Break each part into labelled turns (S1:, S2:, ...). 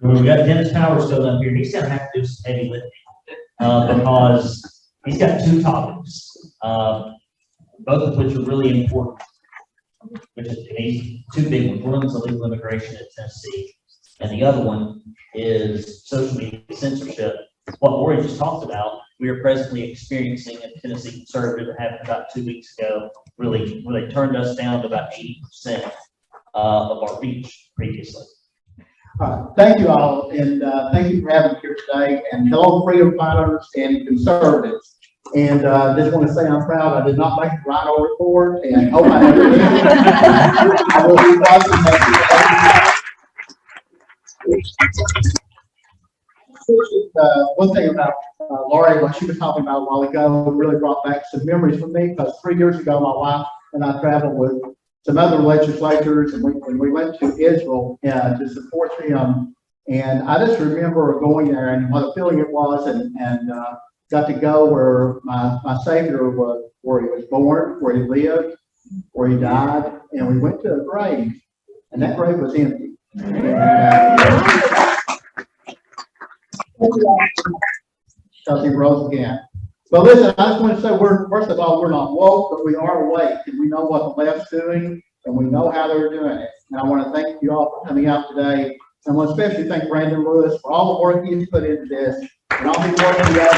S1: We got Dennis Powers still up here. He's going to have to do some heavy lifting because he's got two topics, both of which are really important. Which is these two big ones. One is illegal immigration in Tennessee, and the other one is social media censorship. What Lori just talked about, we are presently experiencing a Tennessee conservative that happened about 2 weeks ago. Really, where they turned us down to about 80% of our reach previously.
S2: Thank you all, and thank you for having me here today. And hello, freedom fighters and conservatives. And just want to say I'm proud. I did not make the Rhino report, and hope I never did. I will be watching that. One thing about Lori, what she was talking about a while ago, really brought back some memories for me. Because 3 years ago, my wife and I traveled with some other legislators, and we went to Israel to support them. And I just remember going there and what a feeling it was, and got to go where my Savior was, where he was born, where he lived, where he died, and we went to a grave, and that grave was empty. Because he rose again. But listen, I just want to say, first of all, we're not woke, but we are awake, and we know what the left's doing, and we know how they're doing it. And I want to thank you all for coming out today. And I want to especially thank Brandon Lewis for all the work he's put into this. And I'll be working together.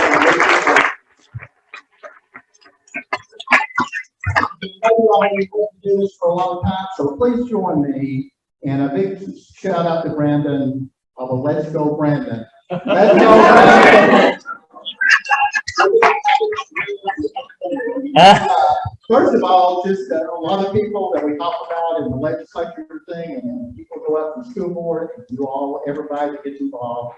S2: We've been doing this for a long time, so please join me. And a big shout out to Brandon. Let's go, Brandon. Let's go, Brandon. First of all, just a lot of people that we talk about in the legislature thing, and people go up to the school board, and you all, everybody that gets involved.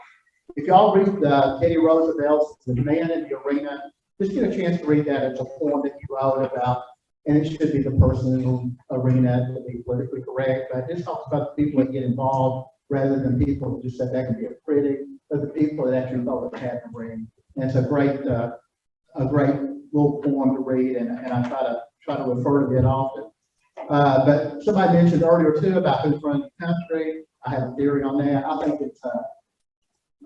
S2: If y'all read Teddy Roosevelt's The Man in the Arena, just get a chance to read that. It's a poem that he wrote about, and it should be the personal arena to be politically correct, but it talks about the people that get involved rather than people who just sit back and be a critic, but the people that actually know the hat and ring. And it's a great little poem to read, and I try to refer to it often. But somebody mentioned earlier too about who's running the country. I have a theory on that. I think it's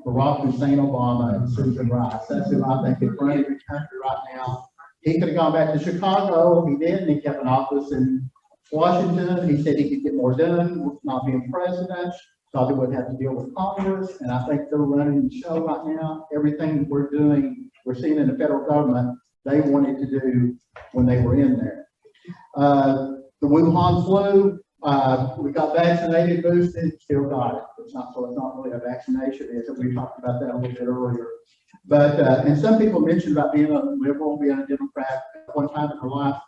S2: Barack Hussein Obama and Susan Rice. That's who I think is running the country right now. He could have gone back to Chicago. He didn't. He kept an office in Washington. He said he could get more done with not being president. Thought he wouldn't have to deal with Congress. And I think they're running the show right now. Everything we're doing, we're seeing in the federal government, they wanted to do when they were in there. The Wuhan flu, we got vaccinated, boosted, still got it. It's not really a vaccination, is it? We talked about that a little bit earlier. But, and some people mentioned about being a liberal, being a Democrat at one time in their life.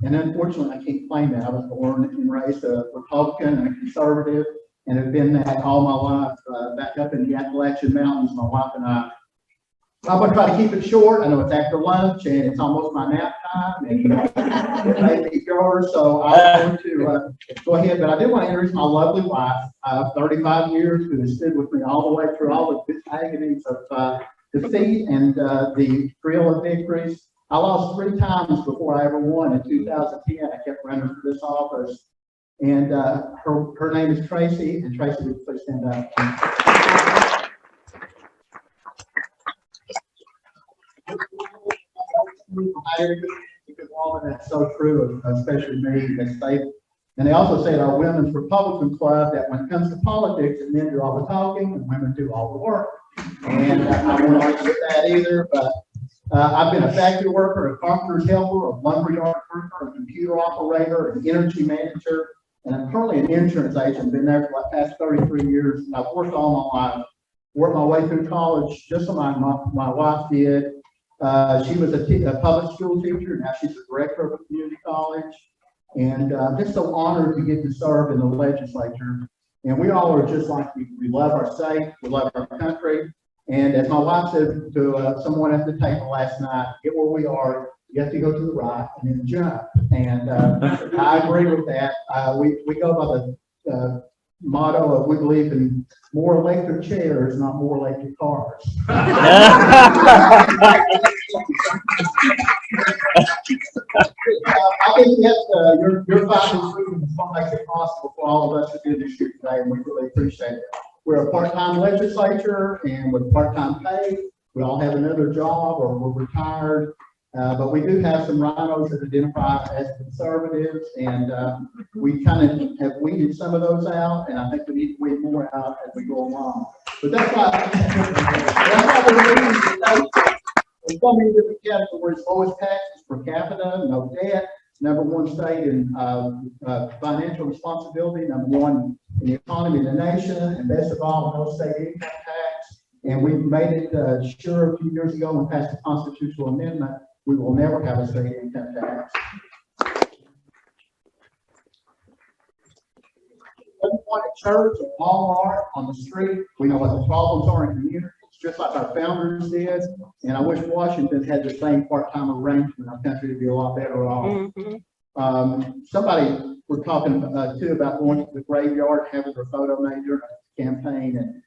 S2: And unfortunately, I can't claim that. I was born and raised a Republican and a conservative, and have been that all my life, back up in the Appalachian Mountains, my wife and I. I'm going to try to keep it short. I know it's after lunch, and it's almost my nap time, and it may be yours, so I'm going to go ahead. But I do want to introduce my lovely wife, 35 years, who has stood with me all the way through all the agonies of defeat and the thrill of victories. I lost 3 times before I ever won. In 2010, I kept running for this office. And her name is Tracy, and Tracy, would you please stand up? Good woman, that's so true, especially me. And they also say at our Women's Republican Club that when it comes to politics, that men do all the talking and women do all the work. And I won't argue with that either, but I've been a factory worker, a carpenter's helper, a lumberyard worker, a computer operator, an energy manager, and I'm currently an insurance agent. Been there for the past 33 years. And I've worked all my life, worked my way through college, just like my wife did. She was a public school teacher. Now she's the director of a community college. And I'm just so honored to get to serve in the legislature. And we all are just like we love our state, we love our country. And as my wife said to someone at the table last night, get where we are, you have to go to the right and then jump. And I agree with that. We go by the motto of we believe in more electric chairs, not more electric cars. I think that your fight is what makes it possible for all of us to do this year today, and we really appreciate it. we're a part-time legislature and with part-time pay. We all have another job or we're retired. But we do have some rhinos that identify as conservatives, and we kind of have weeded some of those out, and I think we need to weed more out as we go along. But that's why in so many different categories: lowest taxes per capita, no debt, #1 state in financial responsibility, #1 in the economy of the nation, and best of all, no state income tax. And we made it sure a few years ago when we passed the constitutional amendment. We will never have a state income tax. Doesn't want a church, a Walmart on the street. We know what the problems are in communities, just like our founders did. And I wish Washington had the same part-time arrangement. Our country would be a lot better off. Somebody we're talking too about going to the graveyard, having their photo made during a campaign, and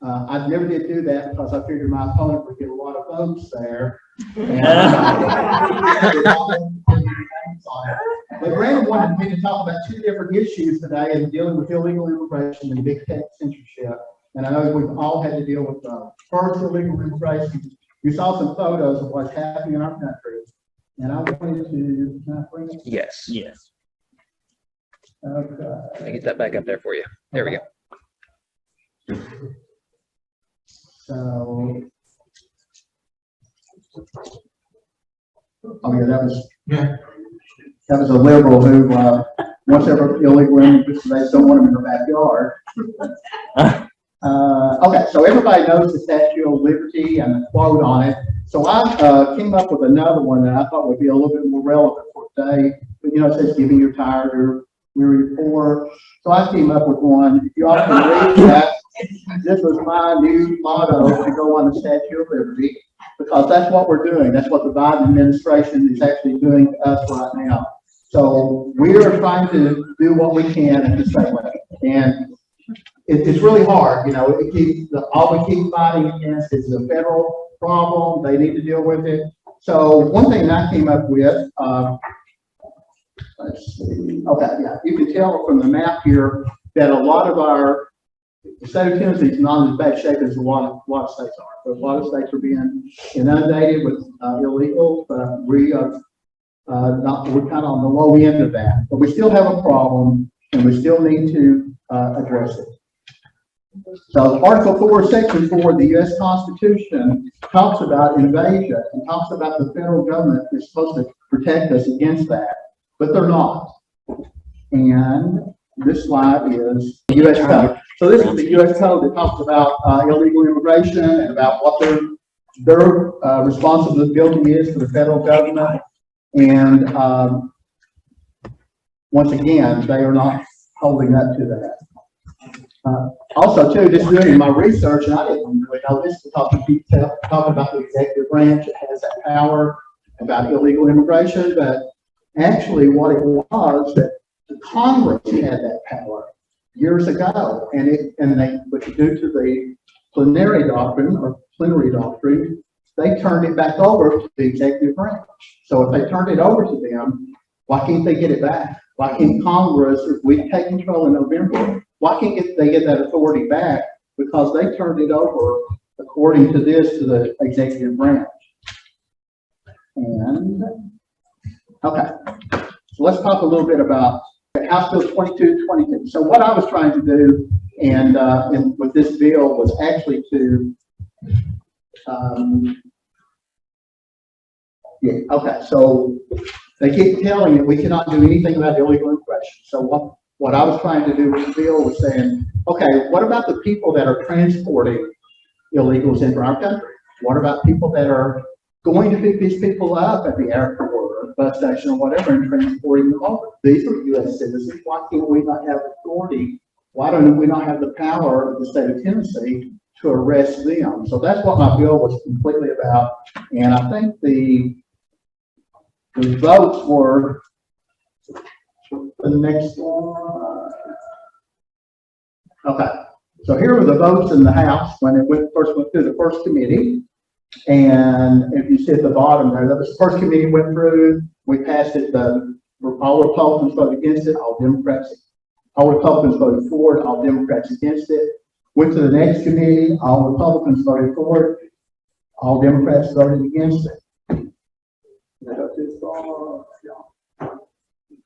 S2: I never did do that because I figured my opponent would get a lot of votes there. But Brandon wanted me to talk about 2 different issues today in dealing with illegal immigration and big tech censorship. And I know we've all had to deal with first illegal immigration. You saw some photos of what's happening in our country. And I wanted to, can I bring it?
S3: Yes.
S1: Yes.
S2: Okay.
S3: Let me get that back up there for you. There we go.
S2: So, oh yeah, that was a liberal who wants every illegal immigrants, they don't want them in their backyard. Okay, so everybody knows the Statue of Liberty and the quote on it. So I came up with another one that I thought would be a little bit more relevant for today. But, you know, it says, "Giving you're tired or weary poor." So I came up with one. If you all can read that, this was my new motto to go on the Statue of Liberty, because that's what we're doing. That's what the Biden administration is actually doing to us right now. So we are trying to do what we can at the state level. And it's really hard, you know, all we keep fighting against is the federal problem. They need to deal with it. So one thing that I came up with, let's see, okay, yeah, you can tell from the map here that a lot of the state of Tennessee is not in as bad shape as a lot of states are. So a lot of states are being inundated with illegal, but we're kind of on the low end of that. But we still have a problem, and we still need to address it. So Article 4, Section 4 of the U.S. Constitution talks about invasion and talks about the federal government is supposed to protect us against that, but they're not. And this slide is the U.S. Code. So this is the U.S. Code that talks about illegal immigration and about what their responsibility is to the federal government. And once again, they are not holding up to that. Also, too, just doing my research, and I didn't really know this, talking about the executive branch, it has that power about illegal immigration, but actually what it was that the Congress had that power years ago, but due to the plenary doctrine, they turned it back over to the executive branch. So if they turned it over to them, why can't they get it back? Why can't Congress, if we take control in November, why can't they get that authority back? Because they turned it over, according to this, to the executive branch. And, okay, so let's talk a little bit about House Bill 2222. So what I was trying to do, and with this bill, was actually to, so they keep telling you we cannot do anything about illegal immigration. So what I was trying to do with the bill was saying, okay, what about the people that are transporting illegals into our country? What about people that are going to pick these people up at the airport or bus station or whatever and transporting them over? These are U.S. citizens. Why can't we not have authority? Why don't we not have the power of the state of Tennessee to arrest them? So that's what my bill was completely about. And I think the votes were the next one. Okay, so here were the votes in the House when it first went through the first committee. And if you see at the bottom there, the first committee went through, we passed it, all Republicans voted against it, all Republicans voted for it, all Democrats against it. Went to the next committee, all Republicans voted for it, all Democrats voted against it.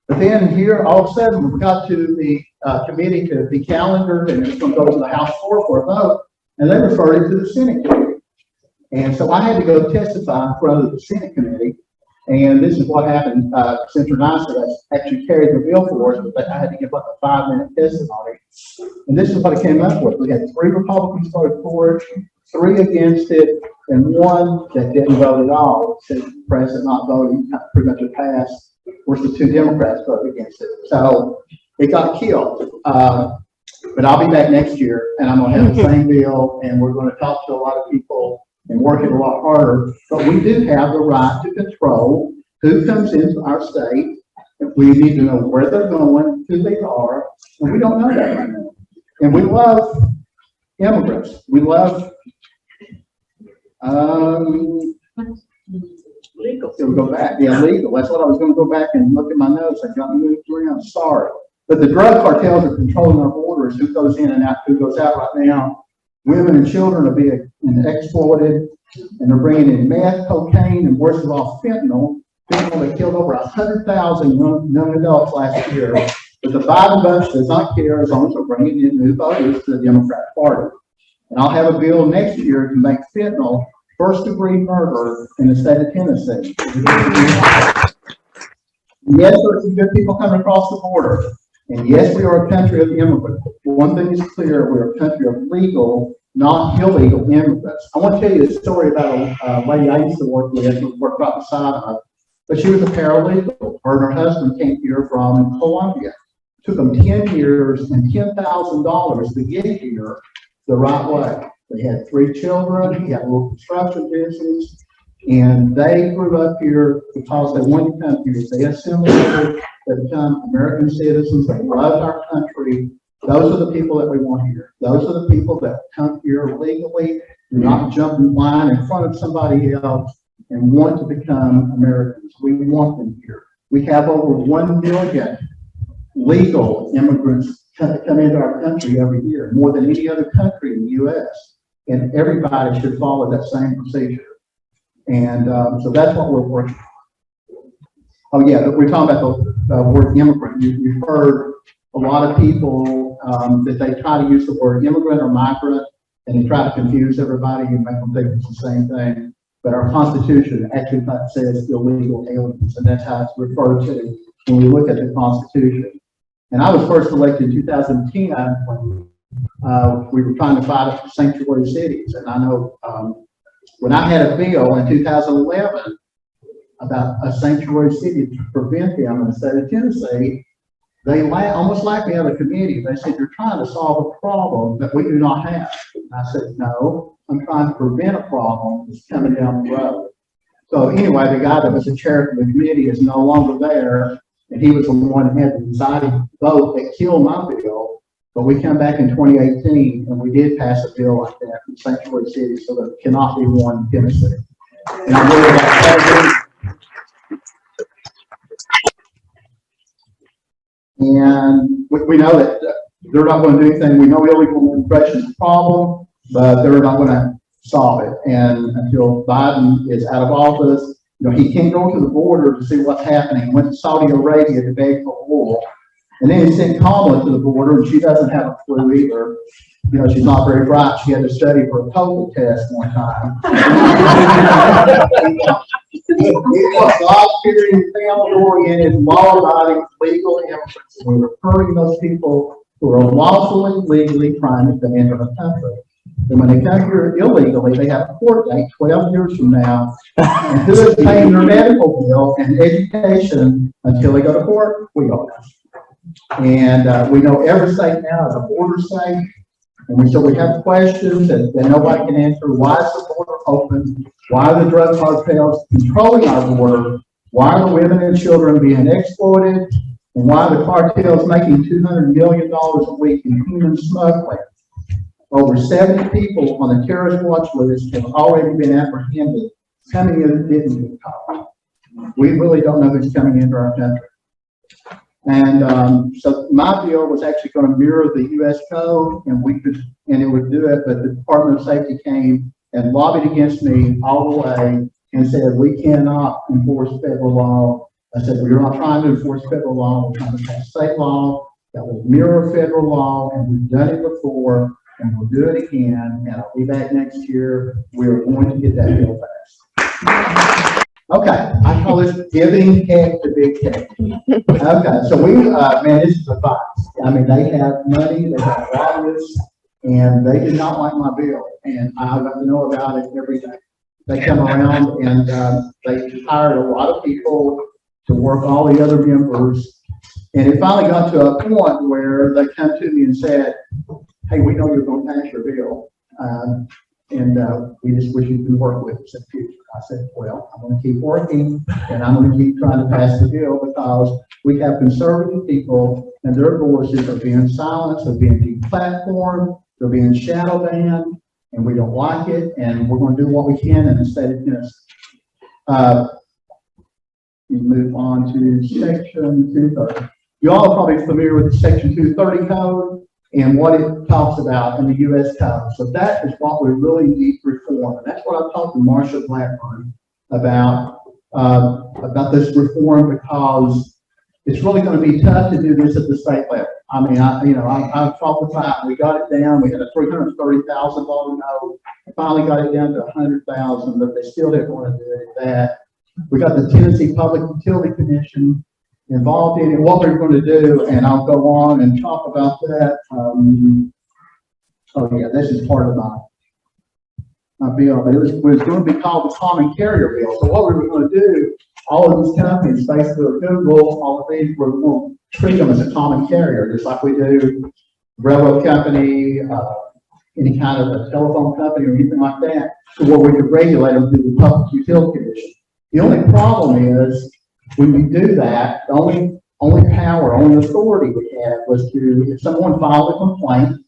S2: But then here, all of a sudden, we got to the committee to be calendared, and it's going to go to the House floor for a vote, and they referred it to the Senate committee. And so I had to go testify in front of the Senate committee, and this is what happened. Senator Nicer actually carried the bill for us, but I had to give like a 5-minute testimony. And this is what it came up with. We had 3 Republicans voted for it, 3 against it, and 1 that didn't vote at all. Said the president not voting, pretty much a pass. Of course, the 2 Democrats voted against it. So it got killed. But I'll be back next year, and I'm going to have the same bill, and we're going to talk to a lot of people and work it a lot harder. But we do have the right to control who comes into our state. We need to know where they're going, who they are, and we don't know that right now. And we love immigrants. We love legal. It'll go back. Yeah, legal. That's what I was going to go back and look at my notes. I got moved around. Sorry. But the drug cartels are controlling our borders. Who goes in and out, who goes out right now. Women and children are being exploited, and they're bringing in meth, cocaine, and worst of all, fentanyl. Fentanyl, they killed over 100,000 young adults last year. But the Biden bunch does not care as long as they're bringing in new voters to the Democrat Party. And I'll have a bill next year to make fentanyl first-degree murder in the state of Tennessee. Yes, there are some good people coming across the border. And yes, we are a country of immigrants. One thing is clear, we're a country of legal, not illegal immigrants. I want to tell you a story about a lady I used to work with, who worked right beside of, but she was a paralegal. Her and her husband came here from Colombia. It took them 10 years and $10,000 to get here the right way. They had 3 children, he had a little construction business, and they grew up here because they wanted to come here. They assimilated, they become American citizens, they loved our country. Those are the people that we want here. Those are the people that come here legally, do not jump in line in front of somebody else and want to become Americans. We want them here. We have over 1 million legal immigrants come into our country every year, more than any other country in the U.S. And everybody should follow that same procedure. And so that's what we're working on. Oh yeah, we're talking about the word immigrant. You've heard a lot of people that they try to use the word immigrant or migrant, and they try to confuse everybody and make them think it's the same thing. But our Constitution actually says illegal aliens, and that's how it's referred to when we look at the Constitution. And I was first elected in 2010 when we were trying to fight for sanctuary cities. And I know when I had a bill in 2011 about a sanctuary city to prevent them in the state of Tennessee, they almost laughed me out of the committee. They said, "You're trying to solve a problem that we do not have." And I said, "No, I'm trying to prevent a problem that's coming down the road." So anyway, the guy that was the chair of the committee is no longer there, and he was the one that had the deciding vote that killed my bill. But we come back in 2018, and we did pass a bill like that in sanctuary cities, so there cannot be one in Tennessee. And I'm worried about that. And we know that they're not going to do anything. We know illegal immigration is a problem, but they're not going to solve it. And until Biden is out of office, you know, he can't go to the border to see what's happening. He went to Saudi Arabia to beg for oil. And then he sent Kamala to the border, and she doesn't have a clue either. You know, she's not very bright. She had to study for a TOEFL test one time. God's period, family-oriented, law-abiding, legal immigrants. We're referring those people who are lawfully, legally trying to come into the country. And when they come here illegally, they have a court date 12 years from now. And who is paying their medical bill and education until they go to court? We are. And we know every state now is a border state. And so we have questions that nobody can answer. Why is the border open? Why are the drug cartels controlling our border? Why are the women and children being exploited? And why are the cartels making $200 million a week in human smuggling? Over 70 people on the terrorist watch list have already been apprehended coming in didn't get caught. We really don't know who's coming into our country. And so my bill was actually going to mirror the U.S. code, and it would do it. But the Department of Safety came and lobbied against me all the way and said we cannot enforce federal law. I said we're not trying to enforce federal law. We're trying to pass state law that will mirror federal law, and we've done it before, and we'll do it again. And I'll be back next year. We're going to get that bill passed. Okay, I call this giving heck to big tech. Okay, so man, this is a fight. I mean, they have money, they have lobbyists, and they did not like my bill, and I got to know about it every day. They come around and they hired a lot of people to work all the other members, and it finally got to a point where they come to me and said, hey, we know you're going to pass your bill, and we just wish you could work with us in the future. I said, well, I'm going to keep working, and I'm going to keep trying to pass the bill because we have conservative people, and their voices are being silenced, they're being deplatformed, they're being shadow banned, and we don't like it, and we're going to do what we can in the state of Tennessee. We move on to section 230. You all are probably familiar with the section 230 code and what it talks about in the U.S. code. So that is what we really need to reform. And that's what I talked to Marsha Blackburn about this reform, because it's really going to be tough to do this at the state level. I mean, I fought the fight. We got it down. We had a $330,000 note. Finally got it down to $100,000, but they still didn't want to do it at that. We got the Tennessee Public Utility Commission involved in it, what we're going to do, and I'll go on and talk about that. Oh yeah, this is part of my bill. It was going to be called the Common Carrier Bill. So what we were going to do, all of these companies, Facebook, Google, all of these, we're going to treat them as a common carrier, just like we do railroad company, any kind of a telephone company or anything like that. So what we could regulate them through the Public Utility Commission. The only problem is, when we do that, the only power, only authority we had was to, if someone filed a complaint,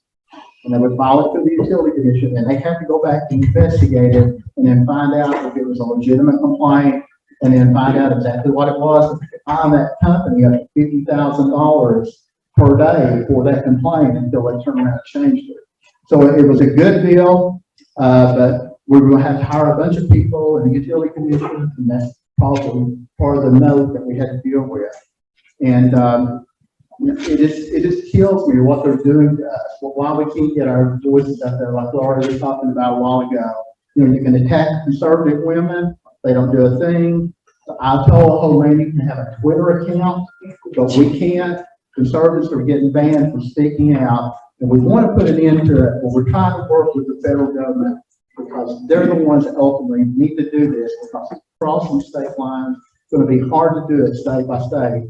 S2: and they would file it to the utility commission, and they have to go back and investigate it, and then find out if it was a legitimate complaint, and then find out exactly what it was. If they could find that company up to $50,000 per day for that complaint until they turned around and changed it. So it was a good bill, but we were going to have to hire a bunch of people in the utility commission, and that's probably part of the note that we had to deal with. And it just kills me what they're doing to us. Why we can't get our voices out there, like Laura was talking about a while ago. You know, you can attack conservative women, they don't do a thing. I told Homemade you can have a Twitter account, but we can't. Conservatives are getting banned from speaking out, and we want to put an end to it, but we're trying to work with the federal government, because they're the ones that ultimately need to do this, because it's crossing state lines. It's going to be hard to do it state by state.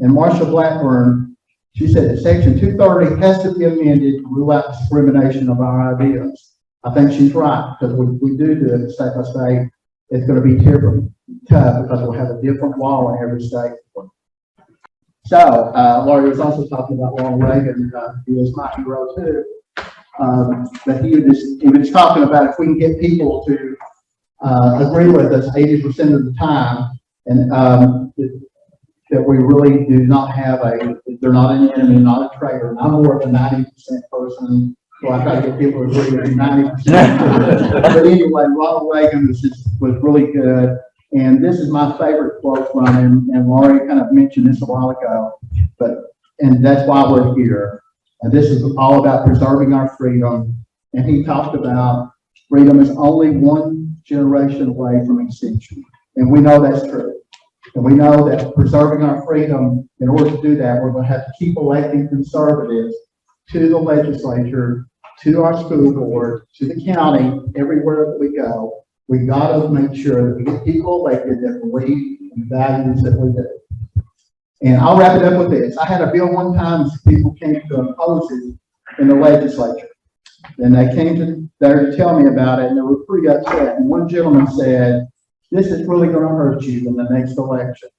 S2: And Marsha Blackburn, she said that section 230 has to be amended to rule out discrimination of our ideas. I think she's right, because we do it state by state. It's going to be terribly tough because we'll have a different law in every state. So, Laurie was also talking about Ronald Reagan. He was my hero too. But he was talking about if we can get people to agree with us 80% of the time, and that we really do not have they're not an enemy, not a traitor. I'm more of a 90% person, so I try to get people to agree with 90%. But anyway, Ronald Reagan was really good. And this is my favorite quote from him, and Laurie kind of mentioned this a while ago, and that's why we're here. And this is all about preserving our freedom. And he talked about freedom is only one generation away from extinction. And we know that's true. And we know that preserving our freedom, in order to do that, we're going to have to keep electing conservatives to the legislature, to our school board, to the county, everywhere that we go. We got to make sure that we get people elected that believe in the values that we do. And I'll wrap it up with this. I had a bill one time, people came to oppose it in the legislature. And they came there to tell me about it, and they were pretty upset. And one gentleman said, this is really going to hurt you in the next election.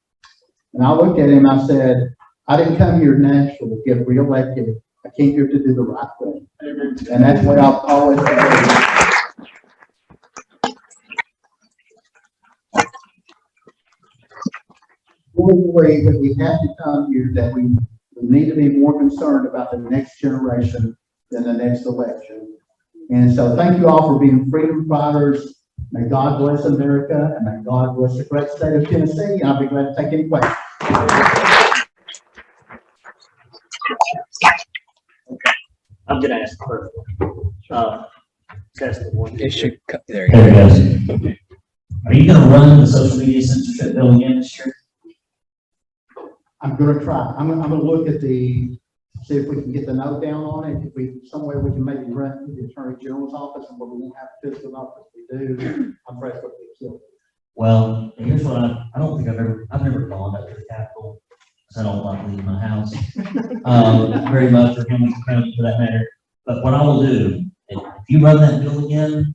S2: And I looked at him, I said, I didn't come here to Nashville to get reelected. I came here to do the right thing. And that's what I've always done. fully believe that we have to come here, that we need to be more concerned about the next generation than the next election. And so thank you all for being freedom fighters. May God bless America, and may God bless the great state of Tennessee. I'll be glad to take any questions.
S1: I'm gonna ask the first one. Test the one.
S3: It should, there you
S1: There
S3: go.
S1: it goes. Are you gonna run the social media censorship bill again this year?
S2: I'm gonna try. I'm gonna look at see if we can get the note down on it. If some way we can maybe run it to the Attorney General's office, and where we won't have a physical office, we do. I'm afraid what we kill.
S1: Well, here's what I don't think I've never gone up to the Capitol, because I don't like leaving my house, very much, or Hamilton County for that matter. But what I will do, if you run that bill again,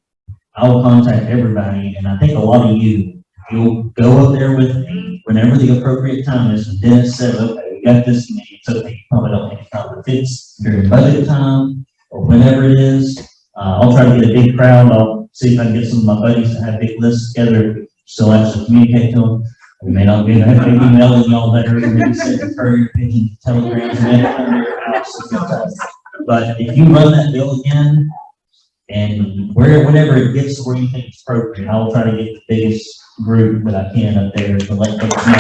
S1: I will contact everybody, and I think a lot of you'll go up there with me whenever the appropriate time is, and Dennis says, okay, we got this meeting, it's okay, you probably don't need to come, but if it's during budget time, or whenever it is, I'll try to get a big crowd. I'll see if I can get some of my buddies to have big lists together, so actually communicate to them. We may not be able to have big emailing y'all better, and maybe send courier pigeon telegrams and then come to your house. But if you run that bill again, and whenever it gets to where you think it's appropriate, I'll try to get the biggest group that I can up there to let folks know.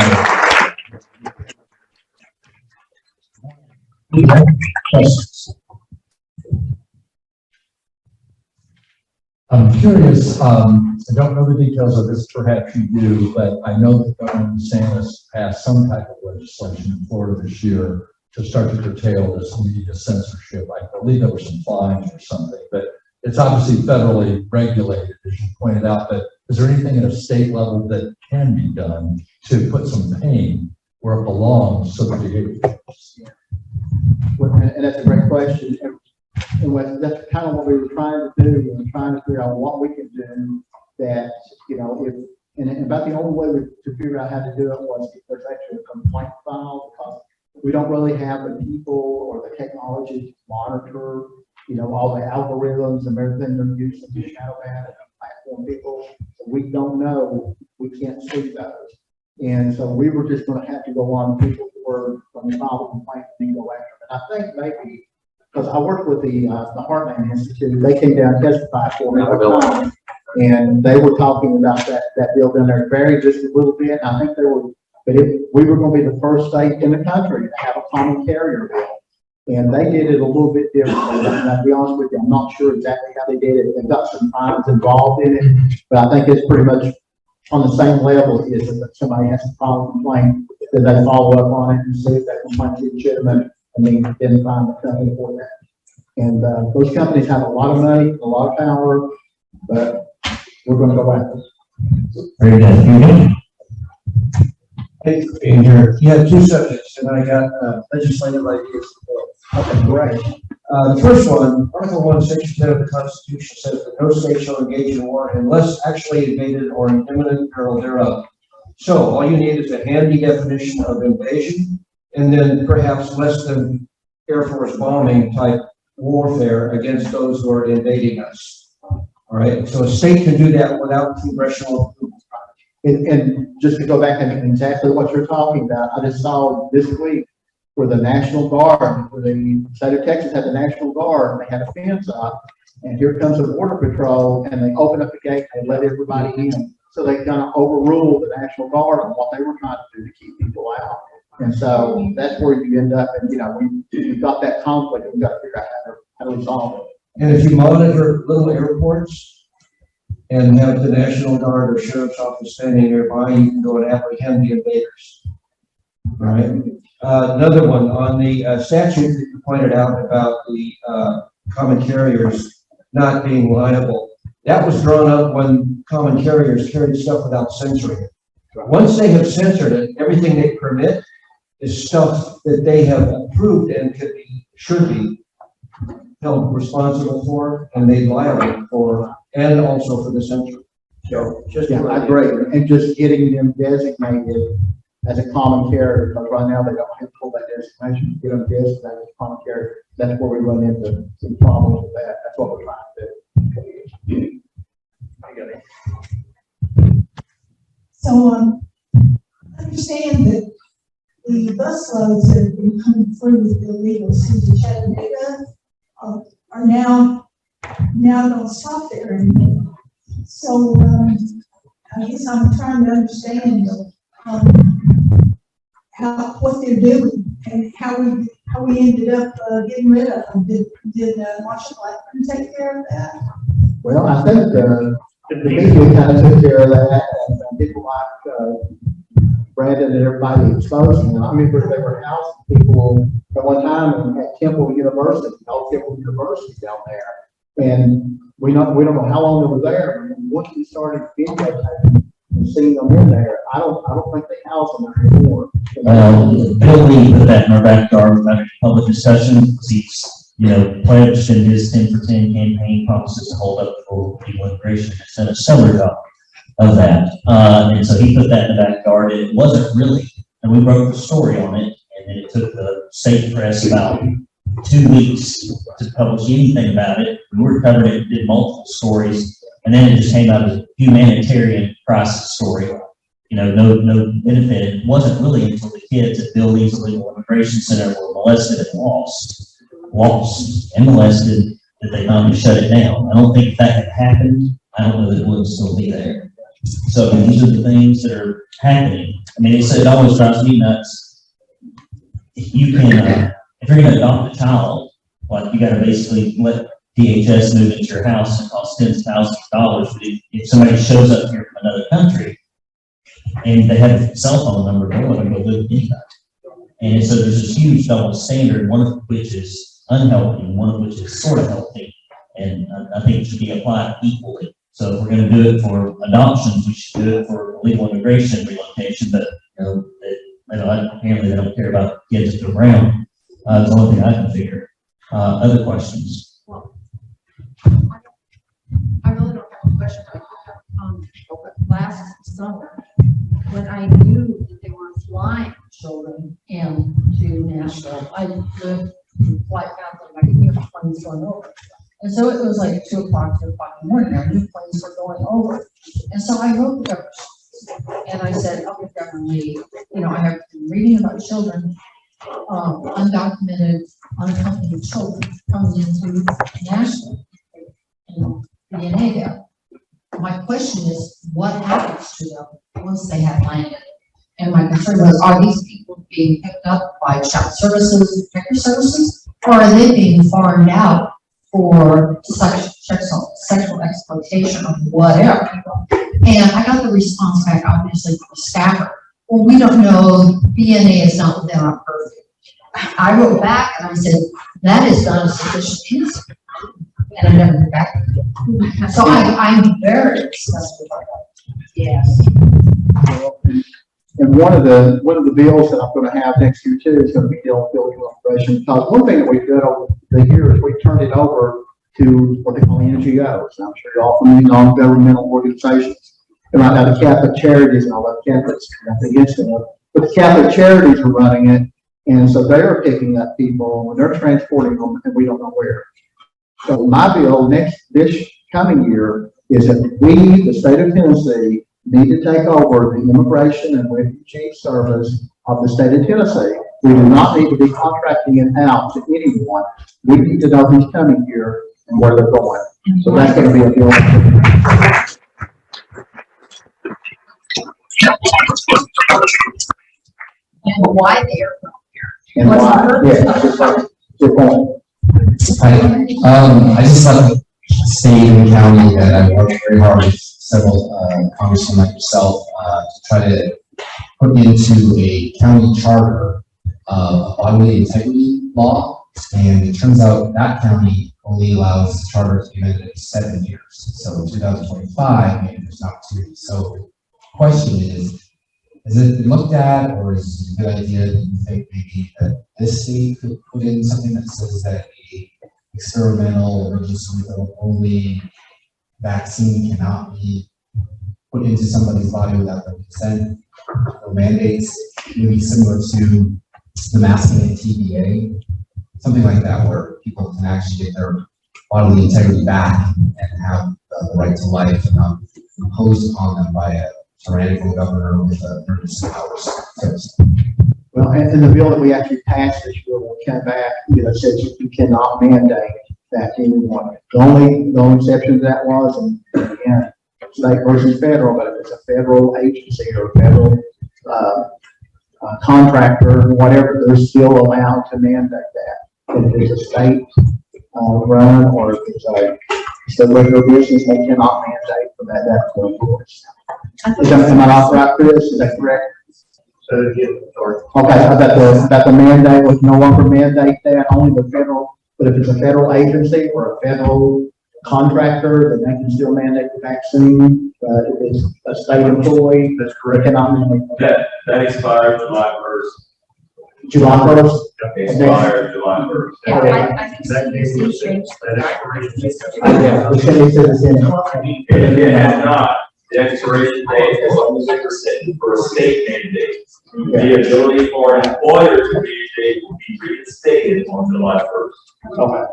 S1: Questions?
S4: I'm curious, I don't know the details of this, perhaps you do, but I know that Governor DeSantis passed some type of legislation in Florida this year to start to curtail this media censorship. I believe there were some fines or something, but it's obviously federally regulated, as you pointed out. But is there anything at a state level that can be done to put some pain where it belongs so that behavior changes?
S2: Well, and that's a great question. And that's kind of what we were trying to do. We were trying to figure out what we could do that, and about the only way to figure out how to do it was if there's actually a complaint file, because we don't really have the people or the technology to monitor, all the algorithms and everything they're using to shadow ban and platform people. So we don't know, we can't see those. And so we were just going to have to go on people's word when they file a complaint and go after them. And I think maybe, because I worked with the Heartland Institute, they came down and testified for me one time, and they were talking about that bill down there, varied just a little bit. I think we were going to be the first state in the country to have a common carrier bill. And they did it a little bit differently. I'll be honest with you, I'm not sure exactly how they did it. They got some fines involved in it, but I think it's pretty much on the same level as if somebody has to file a complaint, then they follow up on it and see if that complaint is legitimate, and then find the company for that. And those companies have a lot of money, a lot of power, but we're going to go after it.
S1: Very good.
S5: Thanks for being here. You have two subjects, and I got legislative ideas.
S2: Okay, great.
S5: The first one, Article 1, Section 10 of the Constitution says that no state shall engage in war unless actually invaded or in imminent peril thereof. So all you need is a handy definition of invasion, and then perhaps less than Air Force bombing type warfare against those who are invading us. All right, so a state can do that without congressional approval.
S2: And just to go back and exactly what you're talking about, I just saw this week where the National Guard, where the state of Texas had the National Guard, and they had a fence up, and here comes the Border Patrol, and they open up the gate and let everybody in. So they kind of overruled the National Guard on what they were trying to do to keep people out. And so that's where you end up, and we've got that conflict, and we've got to figure out how to resolve it.
S5: And if you monitor little airports and have the National Guard or Sheriff's Office standing nearby, you can go and apprehend the invaders. All right. Another one on the statute that you pointed out about the common carriers not being liable. That was drawn up when common carriers carried stuff without censoring it. Once they have censored it, everything they permit is stuff that they have approved and should be held responsible for and made liable for, and also for the censure. So just
S2: I agree, and just getting them designated as a common carrier, because right now they don't have to pull that designation, get them designated as a common carrier. That's where we run into some problems with that. That's what we're trying to do.
S6: So, understand that the busloads that have been coming through with illegals into Chattanooga are now don't stop there anymore. So, I guess I'm trying to understand, what they're doing and how we ended up, getting rid of them. Did Marshall Blackburn take care of that?
S2: Well, I think, the media kind of took care of that, and people like, Brandon and everybody exposed them. I remember they were housing people at one time at Temple University, Old Temple University down there. And we don't know how long they were there, and once we started videotaping and seeing them in there, I don't think they house them there anymore.
S1: Bill Lee put that in our backyard without any public discussion, because he's, pledged in his 10 for 10 campaign promises to hold up for people immigration, and done a stellar job of that. And so he put that in the backyard, and it wasn't really, and we wrote the story on it, and then it took the state press about 2 weeks to publish anything about it. We were covering it, did multiple stories, and then it just came out as a humanitarian crisis story. No benefit. It wasn't really until the kids at Bill Lee's Illegal Immigration Center were molested and lost and molested, that they finally shut it down. I don't think if that had happened, I don't know that it would still be there. So these are the things that are happening. I mean, it always drives me nuts. If you can, if you're going to adopt a child, like, you got to basically let DHS move into your house and cost tens of thousands of dollars. But if somebody shows up here from another country and they have a cell phone number, they're going to go live with anybody. And so there's this huge double standard, one of which is unhealthy, and one of which is sort of healthy. And I think it should be applied equally. So if we're going to do it for adoptions, we should do it for illegal immigration relocation. But apparently they don't care about kids that are around. That's the only thing I can figure. Other questions?
S7: Well, I really don't have a question. Last summer, when I knew that they were flying children into Nashville, I lived flight path and I could hear planes going over. And so it was like 2 o'clock, 3 o'clock in the morning. I knew planes were going over. And so I wrote the governor and I said, okay, Governor Lee, I have been reading about children, undocumented, unaccompanied children coming into Nashville and DNA there. My question is, what happens to them once they have landed? And my concern was, are these people being picked up by child services, protective services, or are they being farmed out for sexual exploitation or whatever? And I got the response back, obviously, from the staffer. Well, we don't know, DNA is not within our purview. I wrote back and I said, that is not a sufficient answer. And I never heard back. So I'm very disgusted by that. Yes.
S2: And one of the bills that I'm going to have next year too is going to be dealing with illegal immigration. Because one thing that we've done over the years, we've turned it over to what they call NGOs. I'm sure you're all familiar with non-governmental organizations. And right now the Catholic Charities and all that Catholics are against it. But the Catholic Charities are running it, and so they're picking up people and they're transporting them, and we don't know where. So my bill this coming year is that we, the state of Tennessee, need to take over the immigration and refugee service of the state of Tennessee. We do not need to be contracting it out to anyone. We need to know who's coming here and where they're going. So that's going to be a bill.
S7: And why they are from here.
S2: And why? Yeah, good point.
S8: I just like to state in the county that I've worked very hard with several congressmen like yourself to try to put into a county charter a bodily integrity law, and it turns out that county only allows the charter to be amended in 7 years. So in 2025, maybe there's an opportunity. So the question is it been looked at, or is it a good idea that you think maybe that this state could put in something that says that a experimental or just only vaccine cannot be put into somebody's body without their consent, or mandates, maybe similar to the masking and TBA, something like that, where people can actually get their bodily integrity back and have the right to life and not imposed upon them by a tyrannical governor with emergency powers.
S2: Well, and the bill that we actually passed this year, when we came back, says you cannot mandate that to anyone. The only exception to that was, and again, state versus federal, but if it's a federal agency or a federal, contractor, whatever, they're still allowed to mandate that. If it's a state, run, or if it's a regular business, they cannot mandate for that's going forward. Am I not right, Chris? Is that correct? Okay, about the mandate, we can no longer mandate that, only the federal, but if it's a federal agency or a federal contractor, then they can still mandate the vaccine. If it's a state employee, that's correct, cannot mandate
S9: That expired July 1st.
S2: July 1st.
S9: Expired July 1st.
S7: Yeah, I think CDC changed the
S2: Yeah, the city said it's in it.
S9: It has not. The expiration date is for a state mandate. The ability for an employer to mandate will be reinstated on July 1st.
S2: Okay.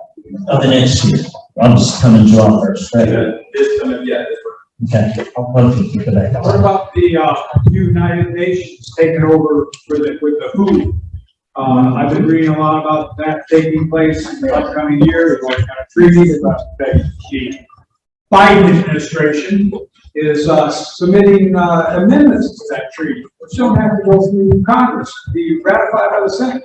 S1: Of the next year, I'm just coming July 1st, right?
S9: This coming, yeah, this
S1: Okay, I'll keep it back.
S10: What about the United Nations taking over with the WHO? I've been reading a lot about that taking place in the upcoming year. We're going to treaty about that the Biden administration is submitting amendments to that treaty, which don't have to go through Congress, be ratified by the Senate.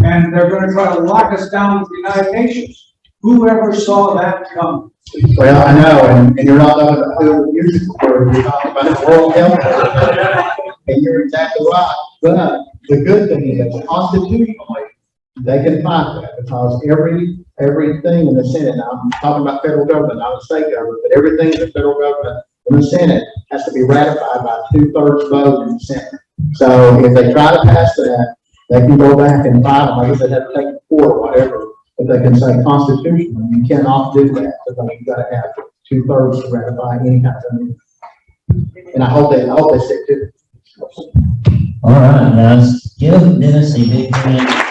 S10: And they're going to try to lock us down with the United Nations. Whoever saw that coming?
S2: Well, I know, and you're not talking about who uses the word, you're talking about the World Health Organization, and you're exactly right. But the good thing is that constitutionally, they can fight that because everything in the Senate, now I'm talking about federal government, not the state government, but everything in the federal government in the Senate has to be ratified by a 2/3 vote in the Senate. So if they try to pass that, they can go back and fight them. I guess they'd have to take it to court or whatever. But they can say constitutionally, you cannot do that, because you've got to have 2/3 to ratify any kind of amendment. And I hope they stick to it.
S1: All right, guys, give Dennis a big hand.